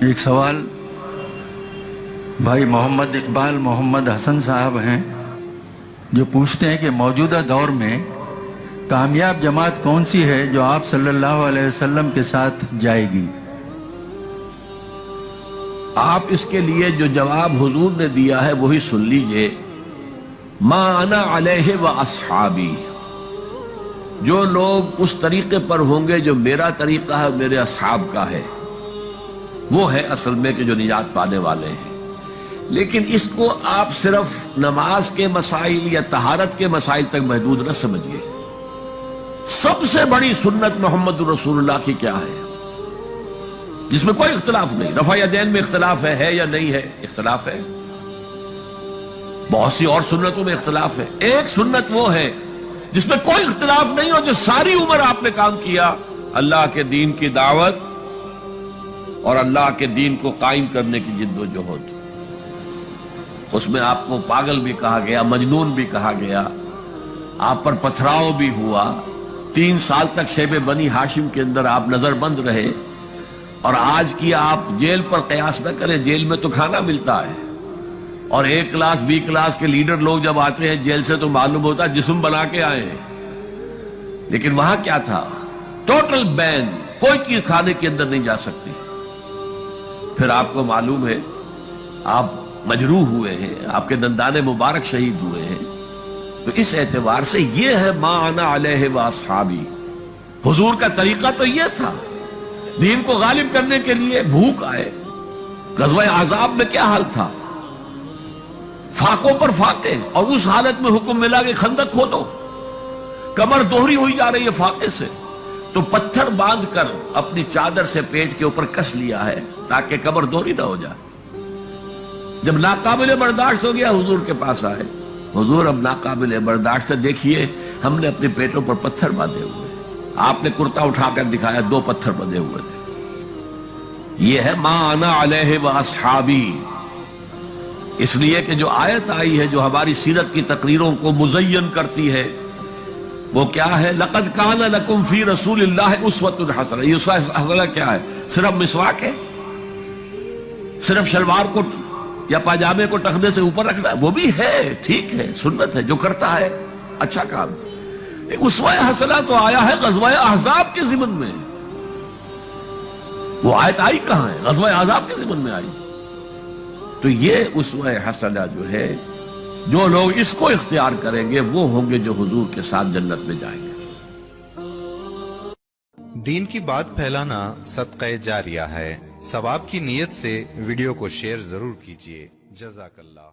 ایک سوال بھائی محمد اقبال محمد حسن صاحب ہیں جو پوچھتے ہیں کہ موجودہ دور میں کامیاب جماعت کون سی ہے جو آپ صلی اللہ علیہ وسلم کے ساتھ جائے گی؟ آپ اس کے لیے جو جواب حضور نے دیا ہے وہی سن لیجئے. ما انا علیہ و اصحابی، جو لوگ اس طریقے پر ہوں گے جو میرا طریقہ ہے، میرے اصحاب کا ہے، وہ ہے اصل میں کہ جو نجات پانے والے ہیں. لیکن اس کو آپ صرف نماز کے مسائل یا طہارت کے مسائل تک محدود نہ سمجھیے. سب سے بڑی سنت محمد رسول اللہ کی کیا ہے، جس میں کوئی اختلاف نہیں. رفع یدین میں اختلاف ہے یا نہیں ہے؟ اختلاف ہے. بہت سی اور سنتوں میں اختلاف ہے. ایک سنت وہ ہے جس میں کوئی اختلاف نہیں ہو، جو ساری عمر آپ نے کام کیا، اللہ کے دین کی دعوت اور اللہ کے دین کو قائم کرنے کی جد و جہد. اس میں آپ کو پاگل بھی کہا گیا، مجنون بھی کہا گیا، آپ پر پتھراؤ بھی ہوا. 3 سال تک شیب بنی ہاشم کے اندر آپ نظر بند رہے. اور آج کی آپ جیل پر قیاس نہ کریں. جیل میں تو کھانا ملتا ہے، اور A کلاس B کلاس کے لیڈر لوگ جب آتے ہیں جیل سے تو معلوم ہوتا ہے جسم بنا کے آئے ہیں. لیکن وہاں کیا تھا؟ ٹوٹل بین، کوئی چیز کھانے کے اندر نہیں جا سکتی. پھر آپ کو معلوم ہے آپ مجروح ہوئے ہیں، آپ کے دندان مبارک شہید ہوئے ہیں. تو اس اعتبار سے یہ ہے ما انا علیہ و اصحابی. حضور کا طریقہ تو یہ تھا. دین کو غالب کرنے کے لیے بھوک آئے. غزوہ احزاب میں کیا حال تھا؟ فاقوں پر فاقے، اور اس حالت میں حکم ملا کہ خندق کھودو. کمر دوہری ہوئی جا رہی ہے فاقے سے، تو پتھر باندھ کر اپنی چادر سے پیٹ کے اوپر کس لیا ہے تاکہ کمر دوہری نہ ہو جائے. جب ناقابل برداشت ہو گیا حضور کے پاس آئے. حضور اب ناقابل برداشت ہے، دیکھیے ہم نے اپنے پیٹوں پر پتھر باندھے ہوئے. آپ نے کرتا اٹھا کر دکھایا، 2 پتھر بندھے ہوئے تھے. یہ ہے ما انا علیہ و اصحابی. اس لیے کہ جو آیت آئی ہے جو ہماری سیرت کی تقریروں کو مزین کرتی ہے، وہ کیا ہے؟ لقد کان لکم فی رسول اللہ اسوۃ حسنہ. یہ اسوہ حسنہ کیا ہے؟ صرف مسواک ہے؟ صرف شلوار کو یا پاجامے کو ٹخنے سے اوپر رکھنا ہے؟ وہ بھی ہے، ٹھیک ہے، سنت ہے، جو کرتا ہے اچھا کام. اسوہ حسنہ تو آیا ہے غزوہ احزاب کے ضمن میں. وہ آیت آئی کہاں ہے؟ غزوہ احزاب کے ضمن میں آئی. تو یہ اسوہ حسنہ جو ہے، جو لوگ اس کو اختیار کریں گے وہ ہوں گے جو حضور کے ساتھ جنت میں جائیں گے. دین کی بات پھیلانا صدقہ جاریہ ہے. ثواب کی نیت سے ویڈیو کو شیئر ضرور کیجیے. جزاک اللہ.